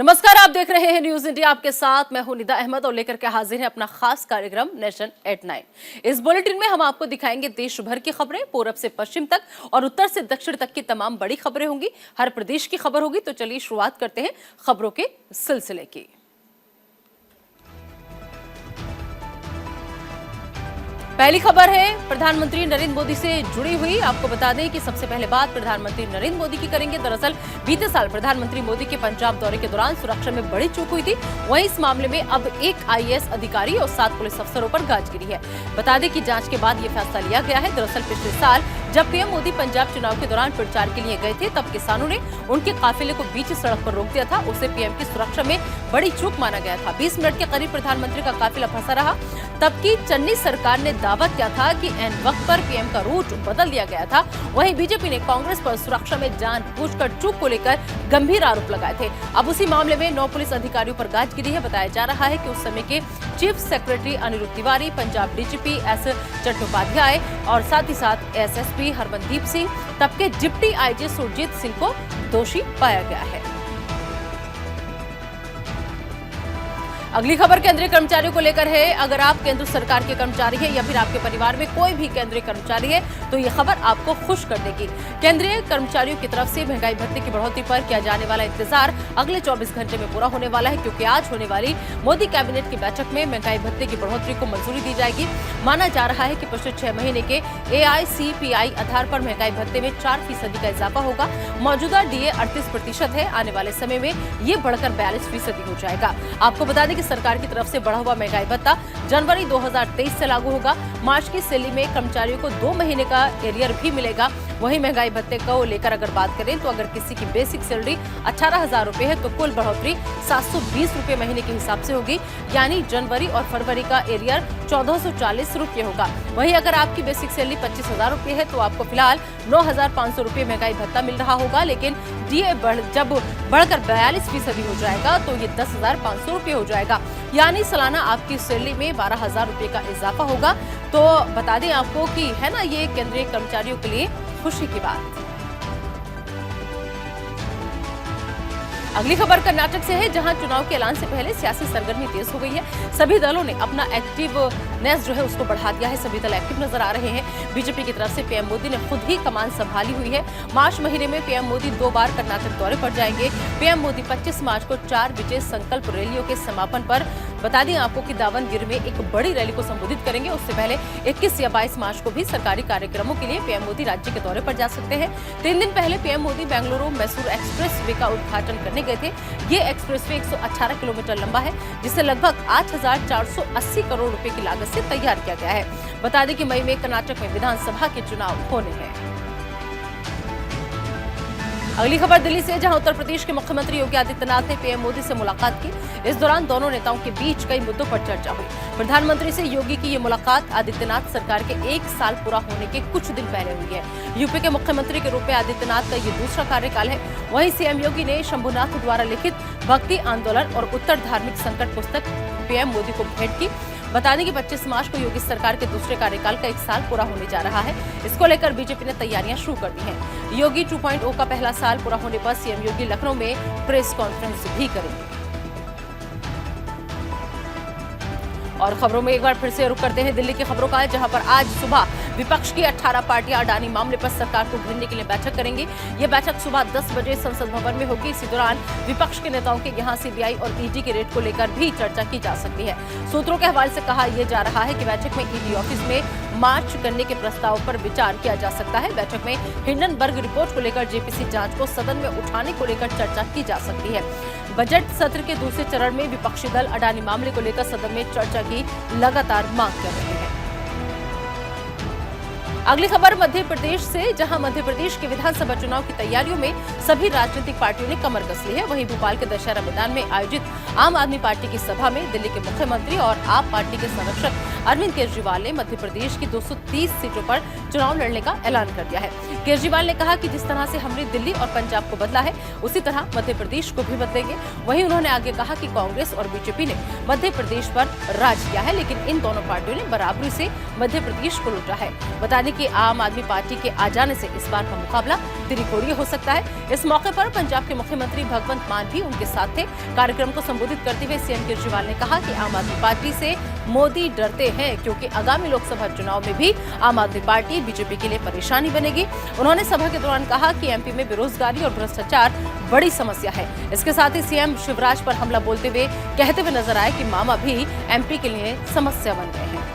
नमस्कार, आप देख रहे हैं न्यूज इंडिया। आपके साथ मैं हूं निदा अहमद और लेकर के हाजिर है अपना खास कार्यक्रम नेशन एट 9। इस बुलेटिन में हम आपको दिखाएंगे देश भर की खबरें, पूरब से पश्चिम तक और उत्तर से दक्षिण तक की तमाम बड़ी खबरें होंगी। हर प्रदेश की खबर होगी। तो चलिए शुरुआत करते हैं खबरों के सिलसिले की। पहली खबर है प्रधानमंत्री नरेंद्र मोदी से जुड़ी हुई। आपको बता दें कि सबसे पहले बात प्रधानमंत्री नरेंद्र मोदी की करेंगे। दरअसल बीते साल प्रधानमंत्री मोदी के पंजाब दौरे के दौरान सुरक्षा में बड़ी चूक हुई थी। वहीं इस मामले में अब एक आईएएस अधिकारी और 7 पुलिस अफसरों पर गाज गिरी है। बता दें कि जांच के बाद ये फैसला लिया गया है। दरअसल पिछले साल जब पीएम मोदी पंजाब चुनाव के दौरान प्रचार के लिए गए थे, तब किसानों ने उनके काफिले को बीच सड़क पर रोक दिया था। उसे पीएम की सुरक्षा में बड़ी चूक माना गया था। 20 मिनट के करीब प्रधानमंत्री का काफिला फंसा रहा। तब की चन्नी सरकार ने दावा किया था कि एन वक्त पर पीएम का रूट बदल दिया गया था। वहीं बीजेपी ने कांग्रेस पर सुरक्षा में जानबूझकर चूक को लेकर गंभीर आरोप लगाए थे। अब उसी मामले में 9 पुलिस अधिकारियों पर गाज गिरी है। बताया जा रहा है कि उस समय के chief secretary Anirudh Tiwari, Punjab DGP S Chattopadhyay और साथ ही साथ एसएसपी हरमनदीप सिंह, तब के डिप्टी आईजी सुरजीत सिंह को दोषी पाया गया है। अगली खबर केंद्रीय कर्मचारियों को लेकर है। अगर आप केंद्र सरकार के कर्मचारी हैं या फिर आपके परिवार में कोई भी केंद्रीय कर्मचारी है तो ये खबर आपको खुश कर देगी। केंद्रीय कर्मचारियों की तरफ से महंगाई भत्ते की बढ़ोतरी पर किया जाने वाला इंतजार अगले 24 घंटे में पूरा होने वाला है, क्योंकि आज होने वाली मोदी कैबिनेट की बैठक में महंगाई भत्ते की बढ़ोतरी को मंजूरी दी जाएगी। माना जा रहा है कि पिछले 6 महीने के AICPI आधार पर महंगाई भत्ते में 4% का इजाफा होगा। मौजूदा DA 38% है। आने वाले समय में ये बढ़कर 42% हो जाएगा। आपको बता दें सरकार की तरफ से बढ़ा हुआ महंगाई भत्ता जनवरी 2023 से लागू होगा। मार्च की सैलरी में कर्मचारियों को 2 महीने का एरियर भी मिलेगा। वहीं महंगाई भत्ते को लेकर अगर बात करें तो अगर किसी की बेसिक सैलरी 18,000 रुपए है तो कुल बढ़ोतरी 720 रुपए महीने के हिसाब से होगी। यानी जनवरी और फरवरी का एरियर 1440 रुपए होगा। वहीं अगर आपकी बेसिक सैलरी 25,000 रुपए है तो आपको फिलहाल 9,500 रुपए महंगाई भत्ता मिल रहा होगा। लेकिन DA जब बढ़कर 42% हो जाएगा तो ये 10,500 रुपए हो जाएगा। यानी सालाना आपकी सैलरी में 12,000 रुपए का इजाफा होगा। तो बता दें आपको कि है ना, ये केंद्रीय कर्मचारियों के लिए खुशी की बात। अगली खबर कर्नाटक से है, जहां चुनाव के ऐलान से पहले सियासी सरगर्मी तेज हो गई है। सभी दलों ने अपना एक्टिवनेस जो है उसको बढ़ा दिया है। सभी दल एक्टिव नजर आ रहे हैं। बीजेपी की तरफ से पीएम मोदी ने खुद ही कमान संभाली हुई है। मार्च महीने में पीएम मोदी 2 बार कर्नाटक दौरे पर जाएंगे। पीएम मोदी 25 मार्च को 4 विजय संकल्प रैलियों के समापन पर बता दें आपको कि दावनगिरी में एक बड़ी रैली को संबोधित करेंगे। उससे पहले 21 या 22 मार्च को भी सरकारी कार्यक्रमों के लिए पीएम मोदी राज्य के दौरे पर जा सकते हैं। 3 दिन पहले PM Modi Bengaluru Mysore express way का उद्घाटन करने गए थे। ये एक्सप्रेस वे 118 किलोमीटर लंबा है, जिसे लगभग 8,480 करोड़ रुपए की लागत से तैयार किया गया है। बता दें कि मई में कर्नाटक में विधानसभा के चुनाव होने हैं। अगली खबर दिल्ली से, जहां उत्तर प्रदेश के मुख्यमंत्री योगी आदित्यनाथ ने पीएम मोदी से मुलाकात की। इस दौरान दोनों नेताओं के बीच कई मुद्दों पर चर्चा हुई। प्रधानमंत्री से योगी की ये मुलाकात आदित्यनाथ सरकार के 1 साल पूरा होने के कुछ दिन पहले हुई है। यूपी के मुख्यमंत्री के रूप में आदित्यनाथ का ये दूसरा कार्यकाल है। वहीं सीएम योगी ने शंभुनाथ द्वारा लिखित भक्ति आंदोलन और उत्तर धार्मिक संकट पुस्तक पीएम मोदी को भेंट की। बता दें कि 25 मार्च को योगी सरकार के दूसरे कार्यकाल का 1 साल पूरा होने जा रहा है। इसको लेकर बीजेपी ने तैयारियां शुरू कर दी हैं। योगी 2.0 का पहला साल पूरा होने पर सीएम योगी लखनऊ में प्रेस कॉन्फ्रेंस भी करेंगे। और खबरों में एक बार फिर से रुक करते हैं दिल्ली की खबरों का, जहां पर आज सुबह विपक्ष की 18 पार्टियां अडानी मामले पर सरकार को घेरने के लिए बैठक करेंगी। ये बैठक सुबह 10 बजे संसद भवन में होगी। इसी दौरान विपक्ष के नेताओं के यहां CBI और ED के रेड को लेकर भी चर्चा की जा सकती है। सूत्रों के हवाले से कहा यह जा रहा है कि बैठक में ED ऑफिस में मार्च करने के प्रस्ताव पर विचार किया जा सकता है। बैठक में हिंडनबर्ग रिपोर्ट को लेकर JPC जांच को सदन में उठाने को लेकर चर्चा की जा सकती है। बजट सत्र के दूसरे चरण में विपक्षी दल अडानी मामले को लेकर सदन में चर्चा की लगातार मांग कर रहे हैं। अगली खबर मध्य प्रदेश से, जहां मध्य प्रदेश के विधानसभा चुनाव की तैयारियों में सभी राजनीतिक पार्टियों ने कमर कस ली है। वहीं भोपाल के दशहरा मैदान में आयोजित आम आदमी पार्टी की सभा में दिल्ली के मुख्यमंत्री और आप पार्टी के संरक्षक अरविंद केजरीवाल ने मध्य प्रदेश की 230 सीटों पर चुनाव लड़ने का ऐलान कर दिया है। केजरीवाल ने कहा कि जिस तरह से हमने दिल्ली और पंजाब को बदला है, उसी तरह मध्य प्रदेश को भी बदलेंगे। वहीं उन्होंने आगे कहा कि कांग्रेस और बीजेपी ने मध्य प्रदेश पर राज किया है, लेकिन इन दोनों पार्टियों ने बराबरी से मध्य प्रदेश को लूटा है। बता दें कि आम आदमी पार्टी के आ जाने से इस बार का मुकाबला तिरिकोड़िया हो सकता है। इस मौके पर पंजाब के मुख्यमंत्री भगवंत मान भी उनके साथ थे। कार्यक्रम को संबोधित करते हुए सीएम केजरीवाल ने कहा कि आम आदमी पार्टी से मोदी डरते हैं, क्योंकि आगामी लोकसभा चुनाव में भी आम आदमी पार्टी बीजेपी के लिए परेशानी बनेगी। उन्होंने सभा के दौरान कहा कि एमपी में बेरोजगारी और भ्रष्टाचार बड़ी समस्या है। इसके साथ ही सीएम शिवराज पर हमला बोलते हुए कहते हुए नजर आए कि मामा भी एमपी के लिए समस्या बन गए हैं।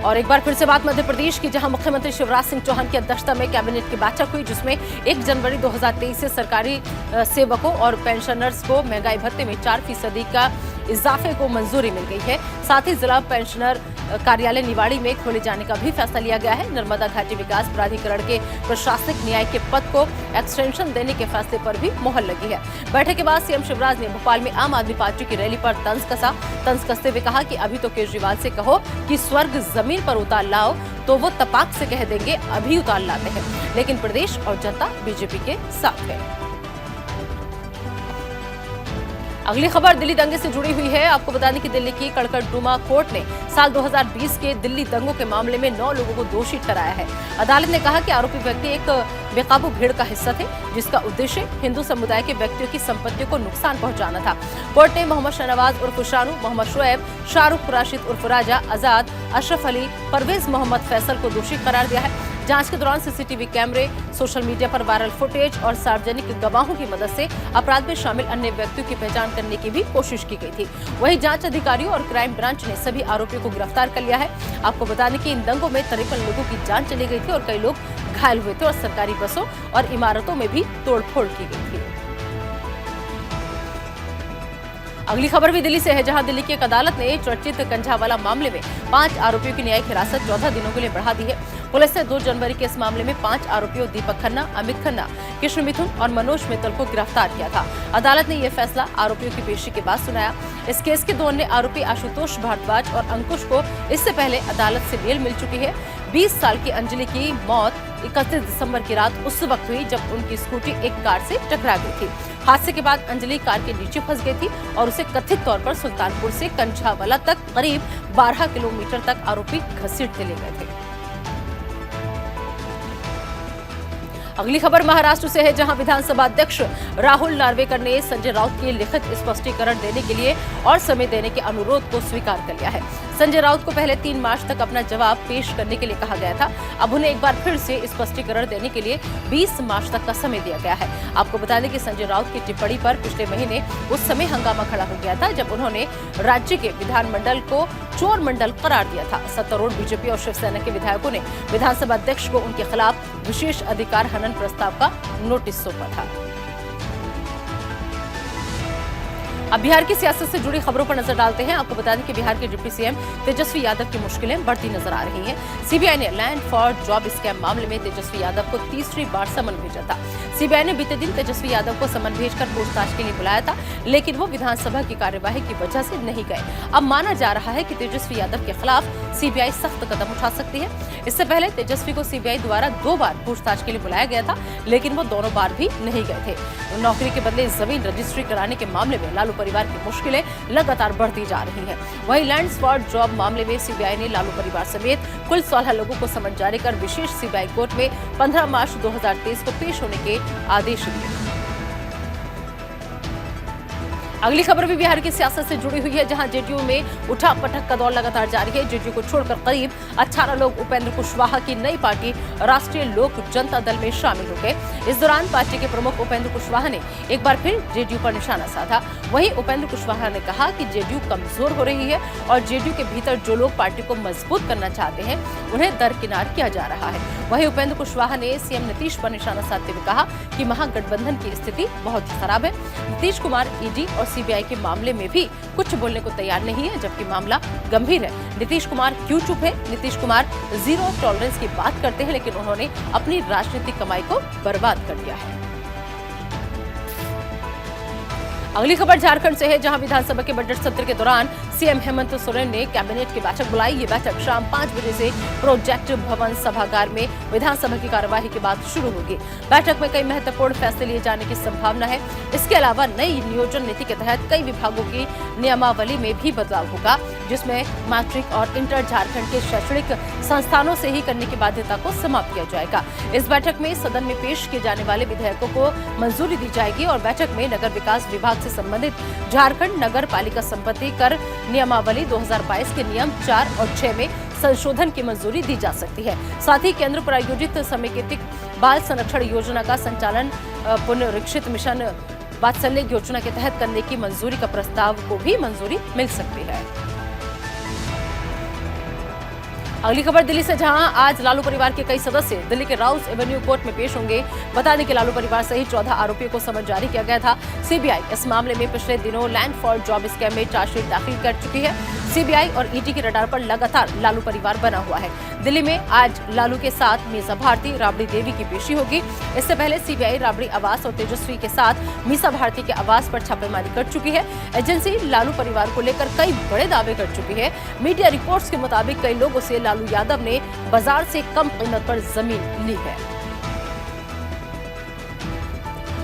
और एक बार फिर से बात मध्य प्रदेश की, जहां मुख्यमंत्री शिवराज सिंह चौहान की अध्यक्षता में कैबिनेट की बैठक हुई, जिसमें 1 जनवरी 2023 से सरकारी सेवकों और पेंशनर्स को महंगाई भत्ते में 4% का इजाफे को मंजूरी मिल गई है। साथ ही जिला पेंशनर कार्यालय निवाड़ी में खोले जाने का भी फैसला लिया गया है। नर्मदा घाटी विकास प्राधिकरण के प्रशासनिक न्याय के पद को एक्सटेंशन देने के फैसले पर भी मोहर लगी है। बैठक के बाद सीएम शिवराज ने भोपाल में आम आदमी पार्टी की रैली पर तंज कसते हुए कहा कि अभी तो केजरीवाल से कहो कि स्वर्ग जमीन पर उतार लाओ, तो वो तपाक से कह देंगे अभी उतार लाते हैं, लेकिन प्रदेश और जनता बीजेपी के साथ है। अगली खबर दिल्ली दंगे से जुड़ी हुई है। आपको बता दें कि दिल्ली की कड़कड़डुमा कोर्ट ने साल 2020 के दिल्ली दंगों के मामले में 9 लोगों को दोषी ठहराया है। अदालत ने कहा कि आरोपी व्यक्ति एक बेकाबू भीड़ का हिस्सा थे, जिसका उद्देश्य हिंदू समुदाय के व्यक्तियों की संपत्तियों को नुकसान पहुंचाना था। कोर्ट ने मोहम्मद शहनवाज उर्फ शानू, मोहम्मद शुएब, शाहरुख राशिद उर्फ राजा, आजाद, अशरफ अली, परवेज मोहम्मद फैसल को दोषी करार दिया है। जांच के दौरान सीसीटीवी कैमरे, सोशल मीडिया पर वायरल फुटेज और सार्वजनिक गवाहों की मदद से अपराध में शामिल अन्य व्यक्तियों की पहचान करने की भी कोशिश की गई थी। वहीं जांच अधिकारियों और क्राइम ब्रांच ने सभी आरोपियों को गिरफ्तार कर लिया है। आपको बता दें कि इन दंगों में 53 लोगों की जान चली गई थी और कई लोग घायल हुए थे और सरकारी बसों और इमारतों में भी तोड़फोड़ की गई थी। अगली खबर भी दिल्ली से है, जहां दिल्ली की एक अदालत ने चर्चित कंझावाला मामले में 5 आरोपियों की न्यायिक हिरासत 14 दिनों के लिए बढ़ा दी है। पुलिस ने 2 जनवरी के इस मामले में 5 आरोपियों दीपक खन्ना, अमित खन्ना, कृष्ण मिथुन और मनोज मित्तल को गिरफ्तार किया था। अदालत ने यह फैसला आरोपियों की पेशी के बाद सुनाया। इस केस के 2 अन्य आरोपी आशुतोष भारद्वाज और अंकुश को इससे पहले अदालत से बेल मिल चुकी है। 20 साल की अंजलि की मौत 31 दिसंबर की रात उस वक्त हुई जब उनकी स्कूटी एक कार से टकरा गई थी। हादसे के बाद अंजलि कार के नीचे फंस गई थी और उसे कथित तौर पर सुल्तानपुर से कंझावाला तक करीब 12 किलोमीटर तक आरोपी घसीटते ले गए थे। अगली खबर महाराष्ट्र से है, जहां विधानसभा अध्यक्ष राहुल नार्वेकर ने संजय राउत के लिखित स्पष्टीकरण देने के लिए और समय देने के अनुरोध को स्वीकार कर लिया है। संजय राउत को पहले 3 मार्च तक अपना जवाब पेश करने के लिए कहा गया था। अब उन्हें एक बार फिर से स्पष्टीकरण देने के लिए 20 मार्च तक का समय दिया गया है। आपको बता दें कि संजय राउत की टिप्पणी पर पिछले महीने उस समय हंगामा खड़ा हो गया था, जब उन्होंने राज्य के विधानमंडल को चोर मंडल करार दिया था। सत्तारूढ़ बीजेपी और शिवसेना के विधायकों ने विधानसभा अध्यक्ष को उनके खिलाफ विशेष अधिकार हनन प्रस्ताव का नोटिस सौंपा था। अब बिहार की सियासत से जुड़ी खबरों पर नजर डालते हैं। आपको बता दें कि बिहार के डिप्टी सीएम तेजस्वी यादव की मुश्किलें बढ़ती नजर आ रही हैं। सीबीआई ने लैंड फॉर जॉब स्कैम मामले में तेजस्वी यादव को तीसरी बार समन भेजा था। सीबीआई ने बीते दिन तेजस्वी यादव को समन भेजकर पूछताछ के लिए बुलाया था, लेकिन वो विधानसभा की कार्यवाही की वजह से नहीं गए। अब माना जा रहा है कि तेजस्वी यादव के खिलाफ सीबीआई सख्त कदम उठा सकती है। इससे पहले तेजस्वी को सीबीआई द्वारा 2 बार पूछताछ के लिए बुलाया गया था, लेकिन वो दोनों बार भी नहीं गए थे। नौकरी के बदले जमीन रजिस्ट्री कराने के मामले में लालू परिवार की मुश्किलें लगातार बढ़ती जा रही हैं। वहीं लैंड्स फॉर जॉब मामले में सीबीआई ने लालू परिवार समेत कुल 16 लोगों को समन जारी कर विशेष सीबीआई कोर्ट में 15 मार्च 2023 को पेश होने के आदेश दिए। अगली खबर भी बिहार की सियासत से जुड़ी हुई है, जहां जेडीयू में उठा पटक का दौर लगातार जारी है। जेडीयू को छोड़कर करीब 18 लोग उपेंद्र कुशवाहा की नई पार्टी राष्ट्रीय लोक जनता दल में शामिल हो गए। इस दौरान पार्टी के प्रमुख उपेंद्र कुशवाहा ने एक बार फिर जेडीयू पर निशाना साधा। वहीं उपेंद्र कुशवाहा ने कहा कि जेडीयू कमजोर हो रही है और जेडीयू के भीतर जो लोग पार्टी को मजबूत करना चाहते हैं उन्हें दरकिनार किया जा रहा है। वहीं उपेंद्र कुशवाहा ने सीएम नीतीश पर निशाना साधते हुए कहा कि महागठबंधन की स्थिति बहुत ही खराब है। नीतीश कुमार ईडी और सीबीआई के मामले में भी कुछ बोलने को तैयार नहीं है, जबकि मामला गंभीर है। नीतीश कुमार क्यों चुप है? नीतीश कुमार जीरो टॉलरेंस की बात करते हैं, लेकिन उन्होंने अपनी राजनीतिक कमाई को बर्बाद कर दिया है। अगली खबर झारखंड से है, जहां विधानसभा के बजट सत्र के दौरान सीएम हेमंत सोरेन ने कैबिनेट की बैठक बुलाई। ये बैठक शाम 5 बजे से प्रोजेक्ट भवन सभागार में विधानसभा की कार्यवाही के बाद शुरू होगी। बैठक में कई महत्वपूर्ण फैसले लिए जाने की संभावना है। इसके अलावा नई नियोजन नीति के तहत कई विभागों की नियमावली में भी बदलाव होगा, जिसमें मैट्रिक और इंटर झारखंड के शैक्षणिक संस्थानों से ही करने की बाध्यता को समाप्त किया जाएगा। इस बैठक में सदन में पेश किए जाने वाले विधेयकों को मंजूरी दी जाएगी और बैठक में नगर विकास विभाग से संबंधित झारखंड नगर पालिका संपत्ति कर नियमावली 2022 के नियम 4 और 6 में संशोधन की मंजूरी दी जा सकती है। साथ ही केंद्र प्रायोजित समेकित बाल संरक्षण योजना का संचालन पुनरीक्षित मिशन वात्सल्य योजना के तहत करने की मंजूरी का प्रस्ताव को भी मंजूरी मिल सकती है। अगली खबर दिल्ली से, जहां आज लालू परिवार के कई सदस्य दिल्ली के राउस एवेन्यू कोर्ट में पेश होंगे। बता दें कि लालू परिवार सहित 14 आरोपियों को समन जारी किया गया था। सीबीआई इस मामले में पिछले दिनों लैंड फॉर जॉब स्कैम में चार्जशीट दाखिल कर चुकी है। सीबीआई और ईडी के रडार पर लगातार लालू परिवार बना हुआ है। दिल्ली में आज लालू के साथ मीसा भारती, राबड़ी देवी की पेशी होगी। इससे पहले सीबीआई राबड़ी आवास और तेजस्वी के साथ मीसा भारती के आवास पर छापेमारी कर चुकी है। एजेंसी लालू परिवार को लेकर कई बड़े दावे कर चुकी है। मीडिया रिपोर्ट्स के मुताबिक कई लोगों से लालू यादव ने बाजार से कम कीमत पर जमीन ली है।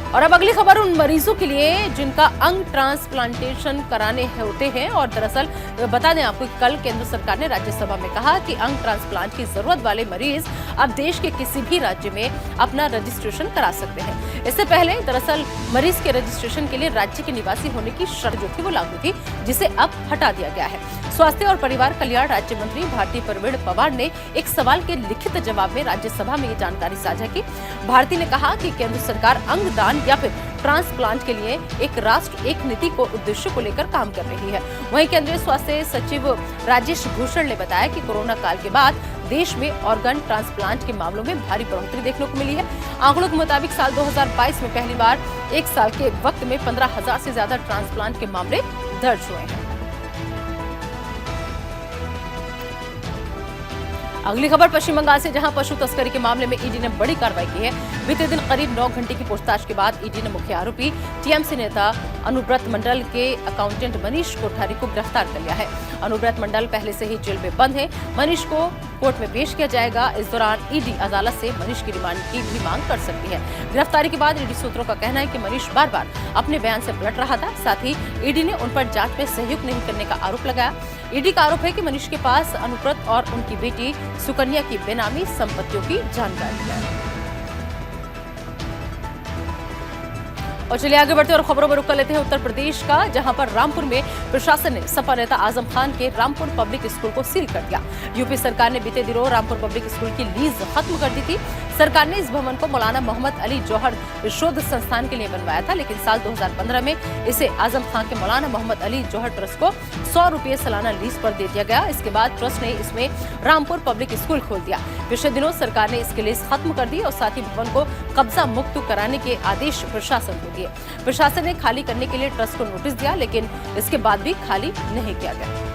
और अब अगली खबर उन मरीजों के लिए जिनका अंग ट्रांसप्लांटेशन कराने होते हैं। और दरअसल बता दें आपको कि कल केंद्र सरकार ने राज्यसभा में कहा कि अंग ट्रांसप्लांट की जरूरत वाले मरीज अब देश के किसी भी राज्य में अपना रजिस्ट्रेशन करा सकते हैं। इससे पहले दरअसल मरीज के रजिस्ट्रेशन के लिए राज्य के निवासी होने की शर्त जो थी वो लागू थी, जिसे अब हटा दिया गया है। स्वास्थ्य और परिवार कल्याण राज्य मंत्री भारती प्रवीण पवार ने एक सवाल के लिखित जवाब में राज्यसभा में ये जानकारी साझा की। भारती ने कहा कि केंद्र सरकार अंग दान या फिर ट्रांसप्लांट के लिए एक राष्ट्र एक नीति को उद्देश्य को लेकर काम कर रही है। वहीं केंद्रीय स्वास्थ्य सचिव राजेश भूषण ने बताया कि कोरोना काल के बाद देश में ऑर्गन ट्रांसप्लांट के मामलों में भारी बढ़ोतरी देखने को मिली है। आंकड़ों के मुताबिक साल 2022 में पहली बार एक साल के वक्त में 15,000 से ज्यादा ट्रांसप्लांट के मामले दर्ज हुए हैं। अगली खबर पश्चिम बंगाल से, जहां पशु तस्करी के मामले में ईडी ने बड़ी कार्रवाई की है। बीते दिन करीब 9 घंटे की पूछताछ के बाद ईडी ने मुख्य आरोपी टीएमसी नेता अनुव्रत मंडल के अकाउंटेंट मनीष कोठारी को गिरफ्तार कर लिया है। अनुव्रत मंडल पहले से ही जेल में बंद है। मनीष को कोर्ट में पेश किया जाएगा। इस दौरान ईडी अदालत से मनीष की रिमांड की भी मांग कर सकती है। गिरफ्तारी के बाद ईडी सूत्रों का कहना है कि मनीष बार बार अपने बयान से पलट रहा था। साथ ही ईडी ने उन पर जांच में सहयोग नहीं करने का आरोप लगाया। ईडी का आरोप है कि मनीष के पास अनुव्रत और उनकी बेटी सुकन्या की बेनामी संपत्तियों की जानकारी है। और चलिए आगे बढ़ते और खबरों में रुक कर लेते हैं उत्तर प्रदेश का, जहां पर रामपुर में प्रशासन ने सपा नेता आजम खान के रामपुर पब्लिक स्कूल को सील कर दिया। यूपी सरकार ने बीते दिनों रामपुर पब्लिक स्कूल की लीज खत्म कर दी थी। सरकार ने इस भवन को मौलाना मोहम्मद अली जौहर शोध संस्थान के लिए बनवाया था, लेकिन साल 2015 में इसे आजम खान के मौलाना मोहम्मद अली जौहर ट्रस्ट को 100 रुपये सालाना लीज पर दे दिया गया। इसके बाद ट्रस्ट ने इसमें रामपुर पब्लिक स्कूल खोल दिया। पिछले दिनों सरकार ने इसकी लीज खत्म कर दी और साथ ही भवन को कब्जा मुक्त कराने के आदेश प्रशासन को दिए। प्रशासन ने खाली करने के लिए ट्रस्ट को नोटिस दिया, लेकिन इसके बाद भी खाली नहीं किया गया।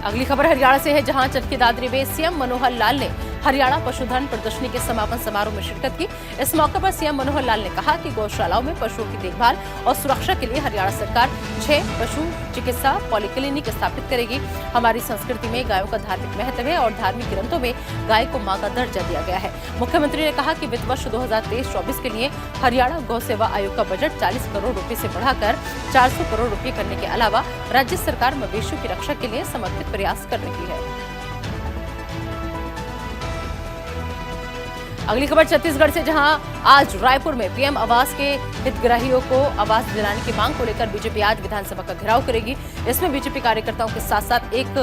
अगली खबर हरियाणा से है, जहां चरखी दादरी में सीएम मनोहर लाल ने हरियाणा पशुधन प्रदर्शनी के समापन समारोह में शिरकत की। इस मौके पर सीएम मनोहर लाल ने कहा कि गौशालाओं में पशुओं की देखभाल और सुरक्षा के लिए हरियाणा सरकार 6 पशु चिकित्सा पॉलीक्लिनिक स्थापित करेगी। हमारी संस्कृति में गायों का धार्मिक महत्व है और धार्मिक ग्रंथों में गाय को मां का दर्जा दिया गया है। मुख्यमंत्री ने कहा कि वित्त वर्ष 2023-24 के लिए हरियाणा गौ सेवा आयोग का बजट 40 करोड़ रुपए से बढ़ाकर 400 करोड़ रुपए करने के अलावा राज्य सरकार मवेशियों की रक्षा के लिए समर्पित प्रयास कर रही है। अगली खबर छत्तीसगढ़ से, जहां आज रायपुर में पीएम आवास के हितग्राहियों को आवास दिलाने की मांग को लेकर बीजेपी आज विधानसभा का घेराव करेगी। इसमें बीजेपी कार्यकर्ताओं के साथ साथ 1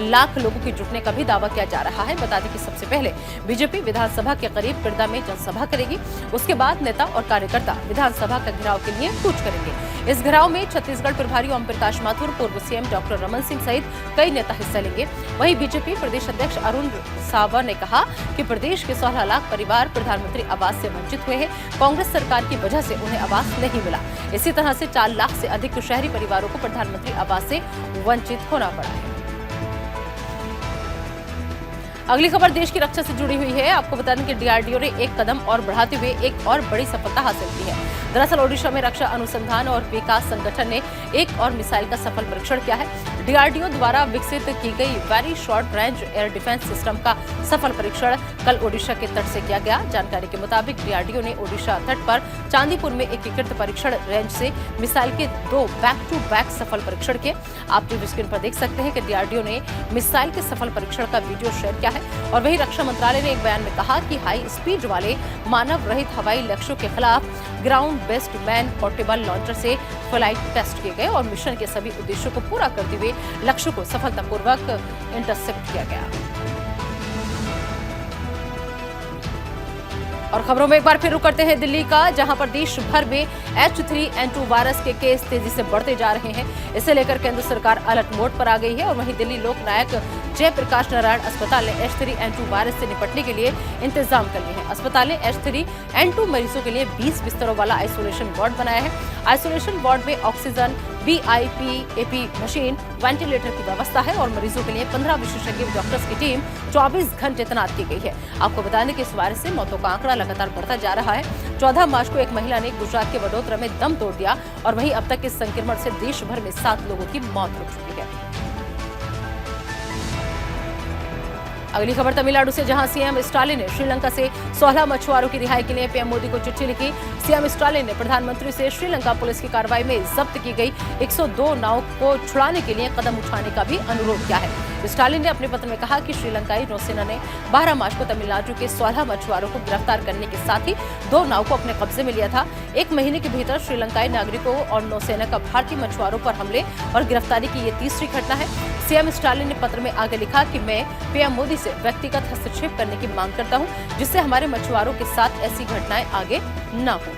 लाख लोगों के जुटने का भी दावा किया जा रहा है। बता दें कि सबसे पहले बीजेपी विधानसभा के करीब पिरदा में जनसभा करेगी। उसके बाद नेता और कार्यकर्ता विधानसभा का घेराव के लिए कूच करेंगे। इस घेराव में छत्तीसगढ़ प्रभारी ओम प्रकाश माथुर, पूर्व सीएम डॉक्टर रमन सिंह सहित कई नेता हिस्सा लेंगे। वहीं बीजेपी प्रदेश अध्यक्ष अरुण सावा ने कहा कि प्रदेश के 16 लाख परिवार प्रधानमंत्री आवास से वंचित हुए हैं। कांग्रेस सरकार की वजह से उन्हें आवास नहीं मिला। इसी तरह से 4 लाख से अधिक शहरी परिवारों को प्रधानमंत्री आवास से वंचित होना पड़ा है। अगली खबर देश की रक्षा से जुड़ी हुई है। आपको बता दें कि डीआरडीओ ने एक कदम और बढ़ाते हुए एक और बड़ी सफलता हासिल की है। दरअसल ओडिशा में रक्षा अनुसंधान और विकास संगठन ने एक और मिसाइल का सफल परीक्षण किया है। डीआरडीओ द्वारा विकसित की गई very short range air defence system का सफल परीक्षण कल ओडिशा के तट से किया गया। जानकारी के मुताबिक डीआरडीओ ने ओडिशा तट पर चांदीपुर में एकीकृत परीक्षण रेंज से मिसाइल के 2 बैक टू बैक सफल परीक्षण किए। आप टीवी स्क्रीन पर देख सकते हैं कि डीआरडीओ ने मिसाइल के सफल परीक्षण का वीडियो शेयर किया है। और वहीं रक्षा मंत्रालय ने एक बयान में कहा कि हाई स्पीड वाले मानव रहित हवाई लक्ष्यों के खिलाफ ground based man portable launcher से फ्लाइट टेस्ट किए गए और मिशन के सभी उद्देश्यों को पूरा करते हुए लक्ष्य को सफलतापूर्वक इंटरसेप्ट किया गया। और खबरों में एक बार फिर रुक करते हैं दिल्ली का, जहां पर देश भर में H3N2 वायरस के केस तेजी से बढ़ते जा रहे हैं। इसे लेकर केंद्र सरकार अलर्ट मोड पर आ गई है। और वहीं दिल्ली लोक नायक जयप्रकाश नारायण अस्पताल ने H3N2 वायरस से निपटने के लिए इंतजाम कर लिए हैं। अस्पताल ने H3N2 मरीजों के लिए 20 बिस्तरों वाला आइसोलेशन वार्ड बनाया है। आइसोलेशन वार्ड में ऑक्सीजन, BIP मशीन, वेंटिलेटर की व्यवस्था है और मरीजों के लिए 15 विशेषज्ञ डॉक्टर्स की टीम 24 घंटे तैनात की गई है। आपको बता दें कि इस वायरस से मौतों का आंकड़ा लगातार बढ़ता जा रहा है। 14 मार्च को एक महिला ने गुजरात के वडोदरा में दम तोड़ दिया और वहीं अब तक इस संक्रमण से देश भर में 7 लोगों की मौत हो चुकी है। अगली खबर तमिलनाडु से, जहां सीएम स्टालिन ने श्रीलंका से 16 मछुआरों की रिहाई के लिए पीएम मोदी को चिट्ठी लिखी। सीएम स्टालिन ने प्रधानमंत्री से श्रीलंका पुलिस की कार्रवाई में जब्त की गई 102 नाव को छुड़ाने के लिए कदम उठाने का भी अनुरोध किया है। स्टालिन ने अपने पत्र में कहा कि श्रीलंकाई नौसेना ने 12 मार्च को तमिलनाडु के 16 मछुआरों को गिरफ्तार करने के साथ ही 2 नाव को अपने कब्जे में लिया था। 1 महीने के भीतर श्रीलंकाई नागरिकों और नौसेना का भारतीय मछुआरों पर हमले और गिरफ्तारी की ये तीसरी घटना है। सीएम स्टालिन ने पत्र में आगे लिखा कि मैं पीएम मोदी से व्यक्तिगत हस्तक्षेप करने की मांग करता हूं, जिससे हमारे मछुआरों के साथ ऐसी घटनाएं आगे न हो।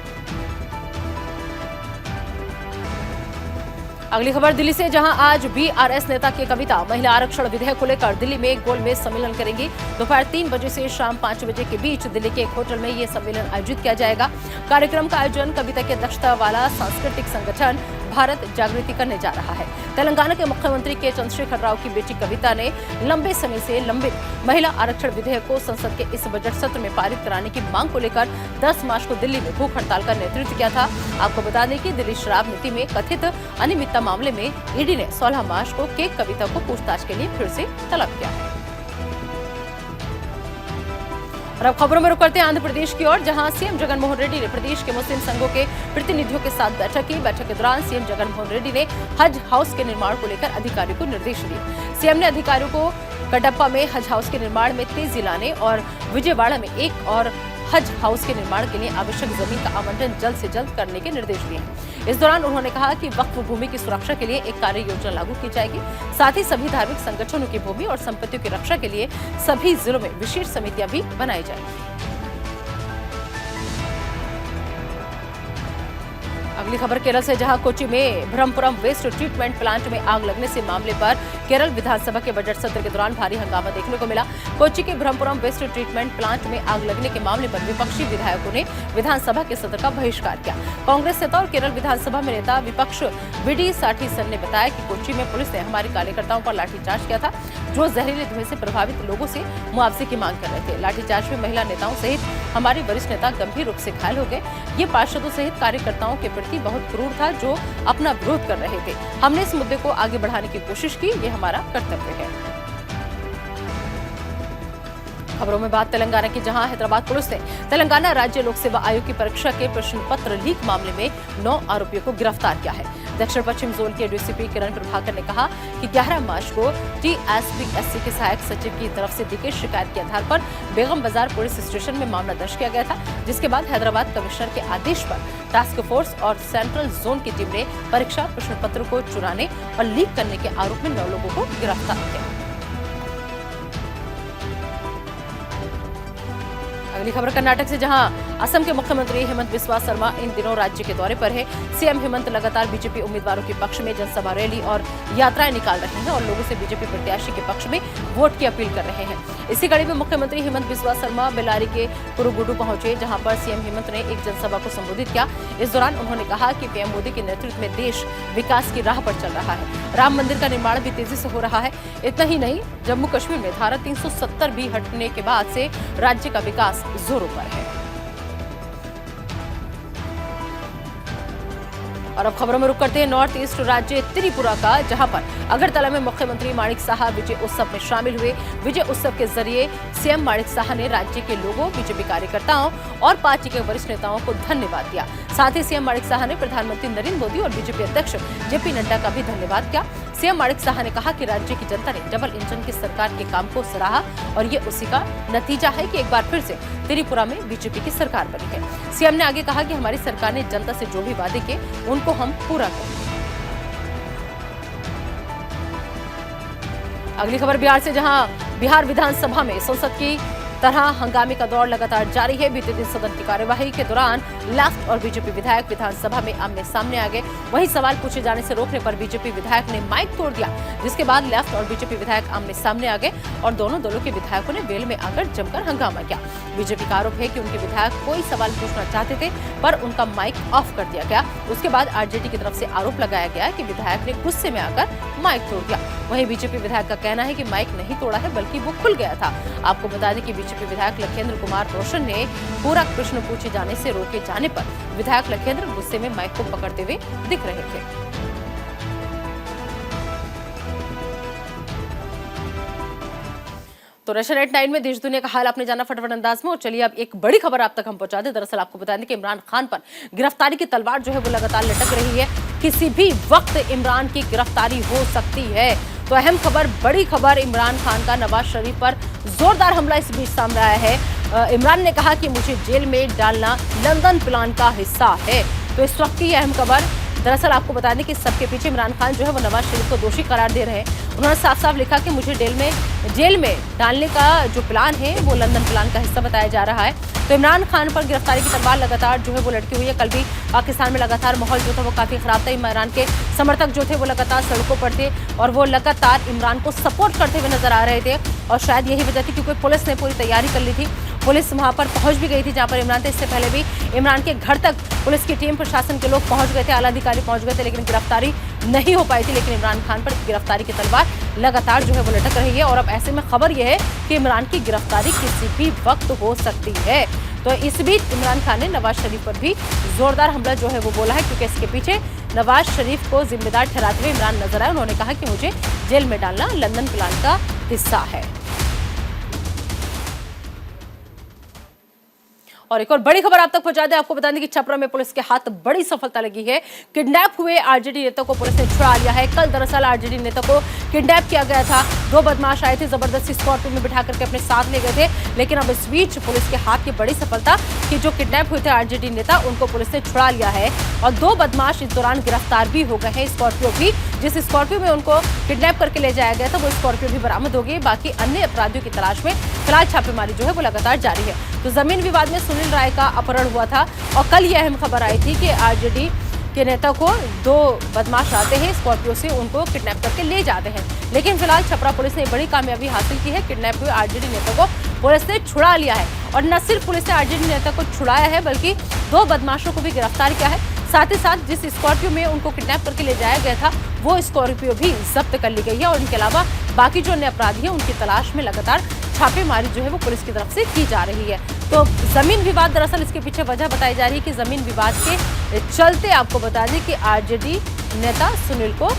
अगली खबर दिल्ली से, जहां आज बीआरएस नेता की कविता महिला आरक्षण विधेयक को लेकर दिल्ली में गोलमेज सम्मेलन करेंगी। दोपहर 3 बजे से शाम 5 बजे के बीच दिल्ली के एक होटल में ये सम्मेलन आयोजित किया जाएगा। कार्यक्रम का आयोजन कविता की अध्यक्षता वाला सांस्कृतिक संगठन भारत जागृति करने जा रहा है। तेलंगाना के मुख्यमंत्री के चंद्रशेखर राव की बेटी कविता ने लंबे समय से लंबित महिला आरक्षण विधेयक को संसद के इस बजट सत्र में पारित कराने की मांग को लेकर 10 मार्च को दिल्ली में भूख हड़ताल का नेतृत्व किया था। आपको बता दें कि दिल्ली शराब नीति में कथित अनियमितता मामले में ईडी ने 16 मार्च को केक कविता को पूछताछ के लिए फिर से तलब किया है। और अब खबरों में रुक करते हैं आंध्र प्रदेश की ओर, जहां सीएम जगनमोहन रेड्डी ने प्रदेश के मुस्लिम संघों के प्रतिनिधियों के साथ बैठक की। बैठक के दौरान सीएम जगनमोहन रेड्डी ने हज हाउस के निर्माण को लेकर अधिकारियों को निर्देश दिए। सीएम ने अधिकारियों को कडप्पा में हज हाउस के निर्माण में तेजी लाने और विजयवाड़ा में एक और हज हाउस के निर्माण के लिए आवश्यक जमीन का आवंटन जल्द से जल्द करने के निर्देश दिए। इस दौरान उन्होंने कहा कि वक्फ भूमि की सुरक्षा के लिए एक कार्य योजना लागू की जाएगी। साथ ही सभी धार्मिक संगठनों की भूमि और संपत्तियों की रक्षा के लिए सभी जिलों में विशेष समितियां भी बनाई जाएंगी। अगली खबर केरल से, जहां कोच्चि में ब्रह्मपुरम वेस्ट ट्रीटमेंट प्लांट में आग लगने से मामले पर केरल विधानसभा के बजट सत्र के दौरान भारी हंगामा देखने को मिला। कोच्चि के ब्रह्मपुरम वेस्ट ट्रीटमेंट प्लांट में आग लगने के मामले पर विपक्षी विधायकों ने विधानसभा के सत्र का बहिष्कार किया। कांग्रेस नेता और केरल विधानसभा में नेता विपक्ष वीडी साठीसन ने बताया कि कोच्चि में पुलिस ने हमारे कार्यकर्ताओं पर लाठीचार्ज किया था, जो जहरीले धुएं से प्रभावित लोगों से मुआवजे की मांग कर रहे थे। लाठीचार्ज में महिला नेताओं सहित हमारे वरिष्ठ नेता गंभीर रूप से घायल हो गए। ये पार्षदों सहित कार्यकर्ताओं के प्रति बहुत क्रूर था, जो अपना विरोध कर रहे थे। हमने इस मुद्दे को आगे बढ़ाने की कोशिश की, ये हमारा कर्तव्य है। खबरों में बात तेलंगाना की, जहां हैदराबाद पुलिस ने तेलंगाना राज्य लोक सेवा आयोग की परीक्षा के प्रश्न पत्र लीक मामले में 9 आरोपियों को गिरफ्तार किया है। दक्षिण पश्चिम जोन के डीसीपी किरण प्रभाकर ने कहा कि 11 मार्च को टीएसपीएससी के सहायक सचिव की तरफ से दी गई शिकायत के आधार पर बेगम बाजार पुलिस स्टेशन में मामला दर्ज किया गया था, जिसके बाद हैदराबाद कमिश्नर के आदेश पर टास्क फोर्स और सेंट्रल जोन की टीम ने परीक्षा प्रश्न पत्र को चुराने और लीक करने के आरोप में 9 लोगों को गिरफ्तार किया। अगली खबर कर्नाटक से, जहां असम के मुख्यमंत्री हेमंत बिस्वा शर्मा इन दिनों राज्य के दौरे पर है। सीएम हेमंत लगातार बीजेपी उम्मीदवारों के पक्ष में जनसभा, रैली और यात्राएं निकाल रहे हैं और लोगों से बीजेपी प्रत्याशी के पक्ष में वोट की अपील कर रहे हैं। इसी कड़ी में मुख्यमंत्री हेमंत बिस्वा शर्मा बेल्लारी के कुरुगुडू पहुंचे, जहां पर सीएम हेमंत ने एक जनसभा को संबोधित किया। इस दौरान उन्होंने कहा कि पीएम मोदी के नेतृत्व में देश विकास की राह पर चल रहा है। राम मंदिर का निर्माण भी तेजी से हो रहा है। इतना ही नहीं, जम्मू कश्मीर में धारा 370 भी हटने के बाद से राज्य का विकास जोरों पर है। और अब खबरों में रुक करते हैं नॉर्थ ईस्ट राज्य त्रिपुरा का, जहां पर अगरतला में मुख्यमंत्री माणिक साहा विजय उत्सव में शामिल हुए। विजय उत्सव के जरिए सीएम माणिक साहा ने राज्य के लोगों, बीजेपी कार्यकर्ताओं और पार्टी के वरिष्ठ नेताओं को धन्यवाद दिया। साथ ही सीएम माणिक साहा ने प्रधानमंत्री नरेंद्र मोदी और बीजेपी अध्यक्ष जेपी नड्डा का भी धन्यवाद किया। सीएम माणिक साहा ने कहा कि राज्य की जनता ने डबल इंजन की सरकार के काम को सराहा और ये उसी का नतीजा है कि एक बार फिर से त्रिपुरा में बीजेपी की सरकार बनी है। सीएम ने आगे कहा कि हमारी सरकार ने जनता से जो भी वादे किए उनको हम पूरा करेंगे। अगली खबर बिहार से, जहां बिहार विधानसभा में संसद की तरह हंगामे का दौर लगातार जारी है। बीते दिन सदन की कार्यवाही के दौरान लेफ्ट और बीजेपी विधायक विधानसभा में आमने सामने आ गए। वहीं सवाल पूछे जाने से रोकने पर बीजेपी विधायक ने माइक तोड़ दिया, जिसके बाद लेफ्ट और बीजेपी विधायक आमने सामने आ गए और दोनों दलों के विधायकों ने वेल में आकर जमकर हंगामा किया। बीजेपी का आरोप है कि उनके विधायक कोई सवाल पूछना चाहते थे, पर उनका माइक ऑफ कर दिया गया। उसके बाद आरजेडी की तरफ से आरोप लगाया गया कि विधायक ने गुस्से में आकर माइक तोड़ दिया। वहीं बीजेपी विधायक का कहना है कि माइक नहीं तोड़ा है, बल्कि वो खुल गया था। आपको बता दें कि बीजेपी विधायक लखेंद्र कुमार रोशन ने पूरा प्रश्न पूछे जाने से रोके जाने पर विधायक लखेंद्र गुस्से में माइक को पकड़ते हुए दिख रहे थे। तो रशिया 9 में देश दुनिया का हाल आपने जाना फटाफट अंदाज में। और चलिए अब एक बड़ी खबर आप तक हम पहुंचा दें। दरअसल आपको बता दें कि इमरान खान पर गिरफ्तारी की तलवार जो है वो लगातार लटक रही है। किसी भी वक्त इमरान की गिरफ्तारी हो सकती है। तो अहम खबर, बड़ी खबर, इमरान खान का नवाज शरीफ पर जोरदार हमला इस बीच सामने आया है। इमरान ने कहा कि मुझे जेल में डालना लंदन प्लान का हिस्सा है। तो इस वक्त की अहम खबर, दरअसल आपको बता दें कि सबके पीछे इमरान खान जो है वो नवाज शरीफ को दोषी करार दे रहे हैं। उन्होंने साफ साफ लिखा कि मुझे जेल में डालने का जो प्लान है वो लंदन प्लान का हिस्सा बताया जा रहा है। तो इमरान खान पर गिरफ्तारी की तलवार लगातार जो है वो लटकी हुई है। कल भी पाकिस्तान में लगातार माहौल जो था वो काफी खराब था। इमरान के समर्थक जो थे वो लगातार सड़कों पर थे और वो लगातार इमरान को सपोर्ट करते हुए नजर आ रहे थे। और शायद यही वजह थी क्योंकि पुलिस ने पूरी तैयारी कर ली थी। पुलिस वहां पर पहुंच भी गई थी जहां पर इमरान थे। इससे पहले भी इमरान के घर तक पुलिस की टीम, प्रशासन के लोग पहुंच गए थे, आला अधिकारी पहुंच गए थे, लेकिन गिरफ्तारी नहीं हो पाई थी। लेकिन इमरान खान पर गिरफ्तारी की तलवार लगातार जो है वो लटक रही है। और अब ऐसे में खबर यह है कि इमरान की गिरफ्तारी किसी भी वक्त हो सकती है। तो इस बीच इमरान खान ने नवाज शरीफ पर भी जोरदार हमला जो है वो बोला है, क्योंकि इसके पीछे नवाज शरीफ को जिम्मेदार ठहराते हुए इमरान नजर आए। उन्होंने कहा कि मुझे जेल में डालना लंदन प्लान का हिस्सा है। और एक और बड़ी खबर आप तक पहुंचा दें। आपको बता दें कि छपरा में पुलिस के हाथ बड़ी सफलता लगी है। किडनैप हुए आरजेडी नेता को पुलिस ने छुड़ा लिया है। कल दरअसल आरजेडी नेता को किडनैप किया गया था। 2 बदमाश आए थे, जबरदस्ती स्कॉर्पियो में बिठा करके अपने साथ ले गए थे। लेकिन अब इस बीच पुलिस के हाथ की बड़ी सफलता कि जो किडनैप हुए थे आरजेडी नेता, उनको पुलिस ने छुड़ा लिया है। और 2 बदमाश इस दौरान गिरफ्तार भी हो गए हैं। स्कॉर्पियो भी, जिस स्कॉर्पियो में उनको किडनैप करके ले जाया गया था, वो स्कॉर्पियो भी बरामद हो गई। बाकी अन्य अपराधियों की तलाश में फिलहाल छापेमारी जो है वो लगातार जारी है। तो जमीन विवाद में सुनील राय का अपहरण हुआ था और कल यह अहम खबर आई थी कि आरजेडी के नेता को 2 बदमाश आते हैं, स्कॉर्पियो से उनको किडनैप करके ले जाते हैं। लेकिन फिलहाल छपरा पुलिस ने बड़ी कामयाबी हासिल की है। किडनैप हुए आरजेडी नेता को पुलिस ने छुड़ा लिया है। और न सिर्फ पुलिस ने आरजेडी नेता को छुड़ाया है, बल्कि 2 बदमाशों को भी गिरफ्तार किया है। साथ ही साथ जिस स्कॉर्पियो में उनको किडनैप करके ले जाया गया था, वो स्कॉर्पियो भी जब्त कर ली गई है। और इनके अलावा बाकी जो अन्य अपराधी हैं उनकी तलाश में लगातार छापेमारी जो है वो पुलिस की तरफ से की जा रही है। तो जमीन विवाद, दरअसल इसके पीछे वजह बताई जा रही है कि जमीन विवाद के चलते आपको बता दें कि आरजेडी नेता सुनील को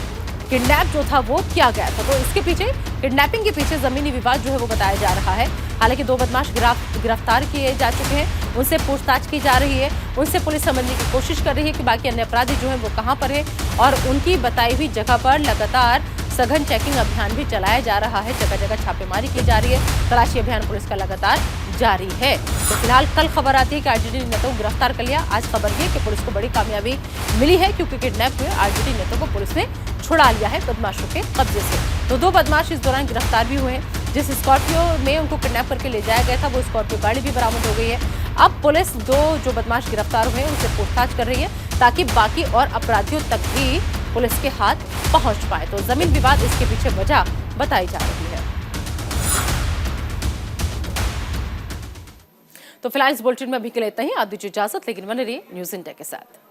किडनैप जो था वो किया गया था। तो इसके पीछे, किडनैपिंग के पीछे जमीनी विवाद जो है वो बताया जा रहा है। हालांकि 2 बदमाश गिरफ्तार किए जा चुके हैं, उनसे पूछताछ की जा रही है, उनसे पुलिस समझने की कोशिश कर रही है कि बाकी अन्य अपराधी जो है वो कहां पर है। और उनकी बताई हुई जगह पर लगातार सघन चेकिंग अभियान भी चलाया जा रहा है। जगह जगह छापेमारी की जा रही है, तलाशी अभियान पुलिस का लगातार जारी है। तो फिलहाल कल खबर आती है कि आरजेडी नेता को गिरफ्तार कर लिया। आज खबर ये कि पुलिस को बड़ी कामयाबी मिली है, क्योंकि किडनैप हुए आरजेडी नेता को पुलिस ने छुड़ा लिया है बदमाशों के कब्जे से। तो 2 बदमाश इस दौरान गिरफ्तार भी हुए हैं, जिस स्कॉर्पियो में उनको किडनैप करके ले जाया गया था वो स्कॉर्पियो गाड़ी भी बरामद हो गई है। अब पुलिस जो बदमाश गिरफ्तार हुए हैं उनसे पूछताछ कर रही है ताकि बाकी और अपराधियों तक भी पुलिस के हाथ पहुंच पाए। तो जमीन विवाद इसके पीछे वजह बताई जा रही है। तो फिलहाल इस बुलेटिन में अभी के लिए इतना ही। आप दीजिए इजाजत, लेकिन बने रहिए न्यूज़ इंडिया के साथ।